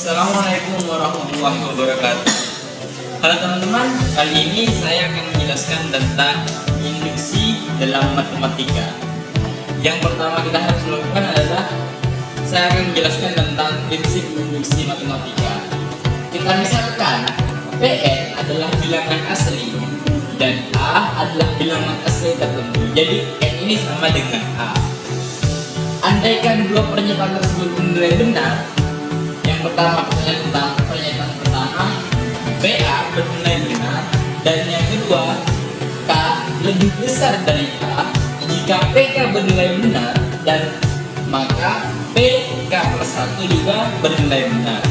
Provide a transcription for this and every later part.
Assalamualaikum warahmatullahi wabarakatuh. Halo teman-teman, kali ini saya akan menjelaskan tentang induksi dalam matematika. Yang pertama kita harus lakukan adalah saya akan menjelaskan tentang prinsip induksi matematika. Kita misalkan Pn adalah bilangan asli dan A adalah bilangan asli tertentu. Jadi N ini sama dengan A. Andaikan dua pernyataan tersebut bernilai benar, yang pertama pernyataan pertama BA bernilai benar, dan yang kedua K lebih besar dari A. Jika PK bernilai benar, dan maka PK plus 1 juga bernilai benar.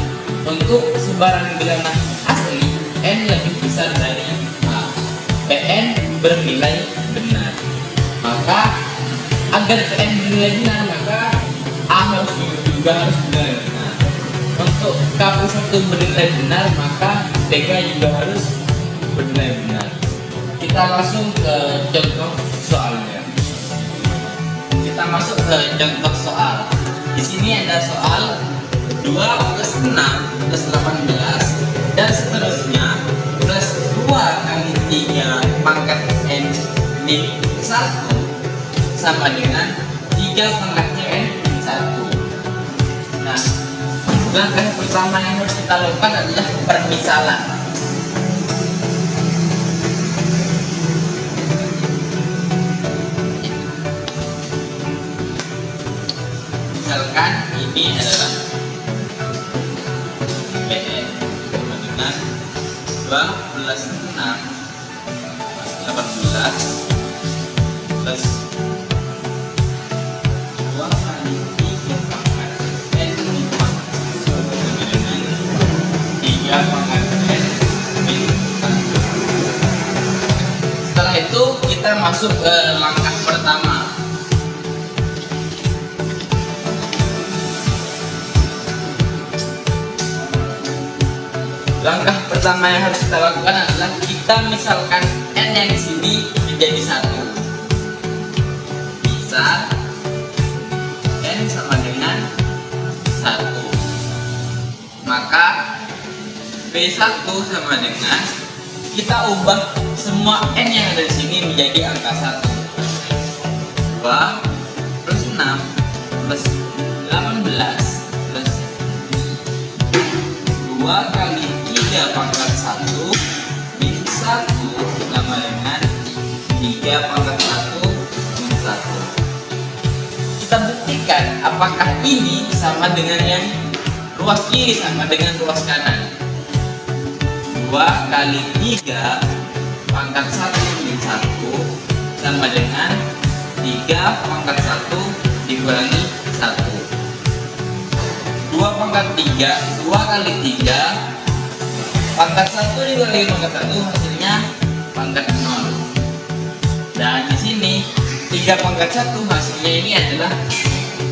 Untuk sebarang bilangan asli N lebih besar dari A, Pn bernilai benar. Maka agar Pn bernilai benar, maka A juga harus bernilai benar. Untuk K plus 1 bernilai benar, maka PK juga harus bernilai benar. Kita langsung ke contoh soalnya. Kita masuk ke contoh soal. Di sini ada soal 2 plus 6 plus 18 dan seterusnya plus 2 kali 3 pangkat N min 1 sama dengan 3 pangkatnya N min 1. Nah, langkah pertama yang harus kita lakukan adalah permisalan. Misalkan ini adalah Pn sama dengan 2 plus 6 plus 18 plus 2 kali 3 pangkat N min 1 sama dengan 3 pangkat N min 1. Setelah itu kita masuk ke langkah pertama. Langkah pertama yang harus kita lakukan adalah kita misalkan N yang di sini menjadi 1. Misal N sama dengan 1. Maka P1 sama dengan, kita ubah semua N yang ada di sini menjadi angka 1. 2 plus 6 plus 18 plus 2 kali 3 pangkat 1 min 1 sama dengan 3 pangkat 1 min 1. Kita buktikan apakah ini sama dengan yang ruas kiri sama dengan ruas kanan. 2 kali 3 pangkat 1 min 1 sama dengan 3 pangkat 1 dikurangi 1. 2 pangkat 3, 2 kali 3 pangkat 1 dikurangi pangkat 1 hasilnya pangkat 0. Dan di sini 3 pangkat 1 hasilnya ini adalah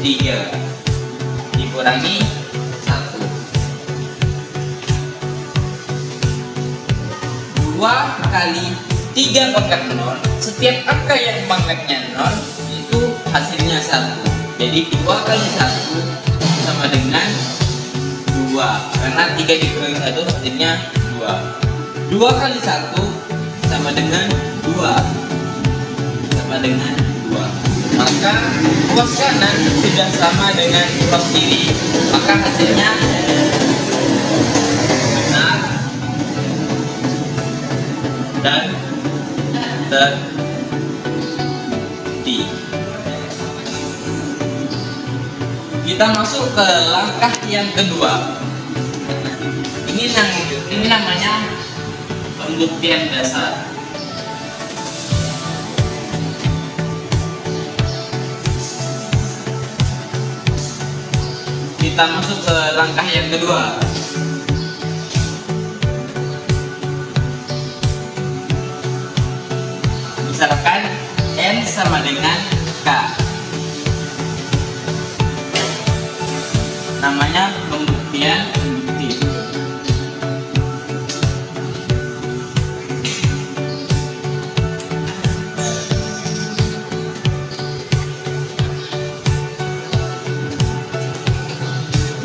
3 dikurangi 1. 2 kali 3 pangkat 0, setiap angka yang pangkatnya 0 itu hasilnya 1. Jadi 2 kali 1 sama dengan 2, karena 3 dikurangi 1 hasilnya 2. 2 kali 1 sama dengan 2 sama dengan 2. Maka ruas kanan sudah sama dengan ruas kiri, maka hasilnya benar dan tertib. Kita masuk ke langkah yang kedua. Ini namanya pembuktian dasar. Kita masuk ke langkah yang kedua. Misalkan N sama dengan K. Namanya pembuktian induktif.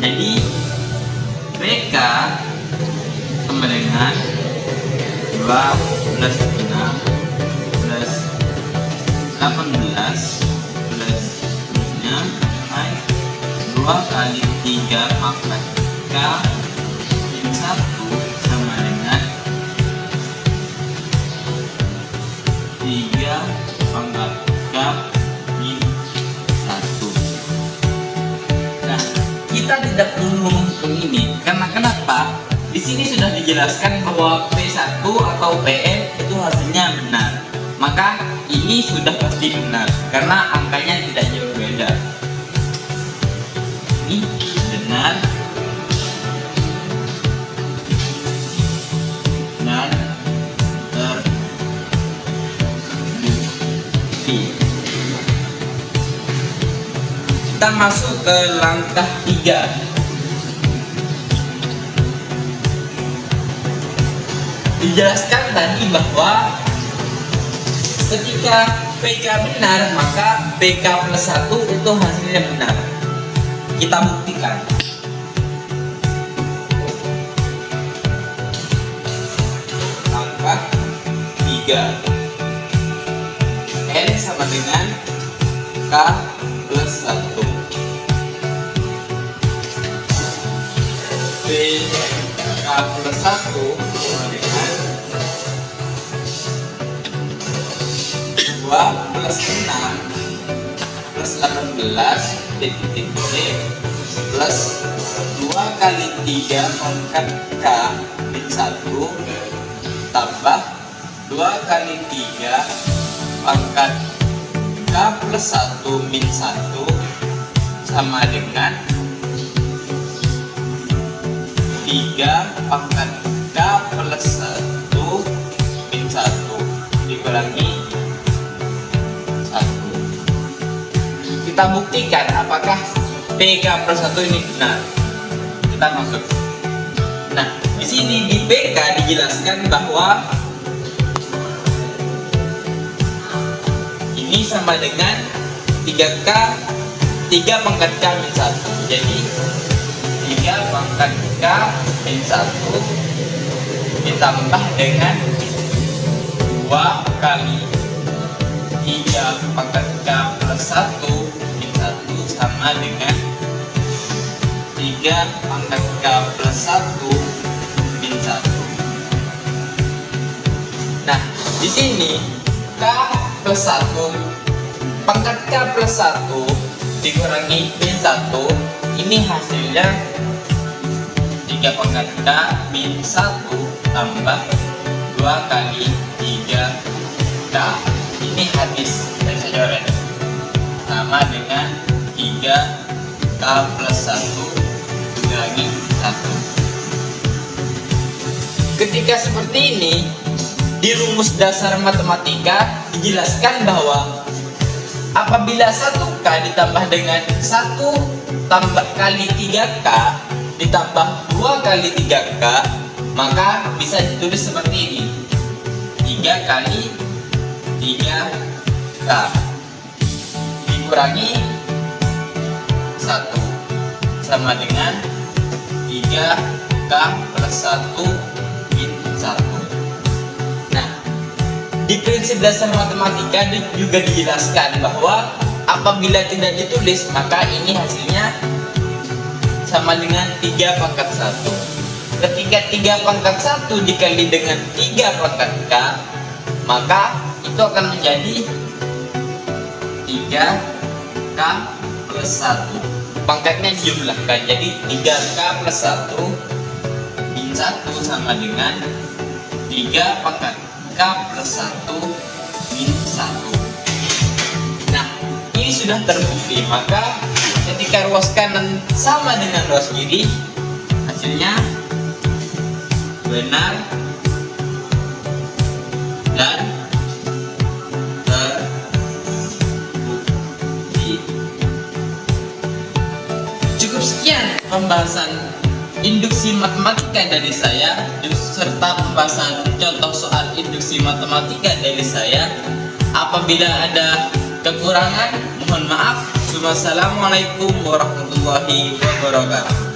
Jadi PK PK sama dengan 2 plus 6 plus 18 plus terusnya 2 kali 3 pangkat K min 1 sama dengan 3 pangkat K min 1. Nah, kita tidak perlu menghitung ini karena kenapa? Di sini sudah dijelaskan bahwa P1 atau PN itu hasilnya benar. Maka ini sudah pasti benar karena angkanya tidak jauh beda. Ini benar dan terbukti. Kita masuk ke langkah 3. Dijelaskan tadi bahwa ketika PK benar maka PK plus 1 itu hasilnya benar. Kita buktikan. Langkah 3. N sama dengan K plus 1. PK plus 1 sama dengan 2 plus 6 plus 18 titik C plus 2 kali 3 pangkat K min 1 tambah 2 kali 3 pangkat K plus 1 min 1 sama dengan 3 pangkat K plus 1 min 1 dikurangi 1. Kita buktikan apakah PK plus 1 ini benar. Kita masuk. Nah, di sini di PK dijelaskan bahwa ini sama dengan 3K 3 pangkat K min 1. Jadi 3 pangkat K min 1 ditambah dengan 2 kali 3 pangkat K plus 1 min 1 sama dengan 3 pangkat K plus 1 min 1. Nah, di sini K plus 1 pangkat K plus 1 dikurangi min 1, ini hasilnya 3 pangkat K min 1 tambah 2 kali 3 K. Ini habis, saya bisa coret sama dengan 3 K plus 1 dikurangi 1. Ketika seperti ini, di rumus dasar matematika dijelaskan bahwa apabila 1K ditambah dengan 1 tambah kali 3K ditambah 2 kali 3K, maka bisa ditulis seperti ini, 3 kali 3K dikurangi 1 sama dengan 3K plus 1 min 1. Nah, di prinsip dasar matematika juga dijelaskan bahwa apabila tidak ditulis maka ini hasilnya sama dengan 3 pangkat 1. Ketika 3 pangkat 1 dikali dengan 3 pangkat K, maka itu akan menjadi 3K plus 1. Pangkatnya dijumlahkan, jadi 3K plus 1 min 1 sama dengan 3 pangkat K plus 1 min 1. Nah, ini sudah terbukti, maka ketika ruas kanan sama dengan ruas kiri, hasilnya benar dan terbukti. Cukup sekian pembahasan induksi matematika dari saya serta pembahasan contoh soal induksi matematika dari saya. Apabila ada kekurangan, mohon maaf. Wassalamualaikum warahmatullahi wabarakatuh.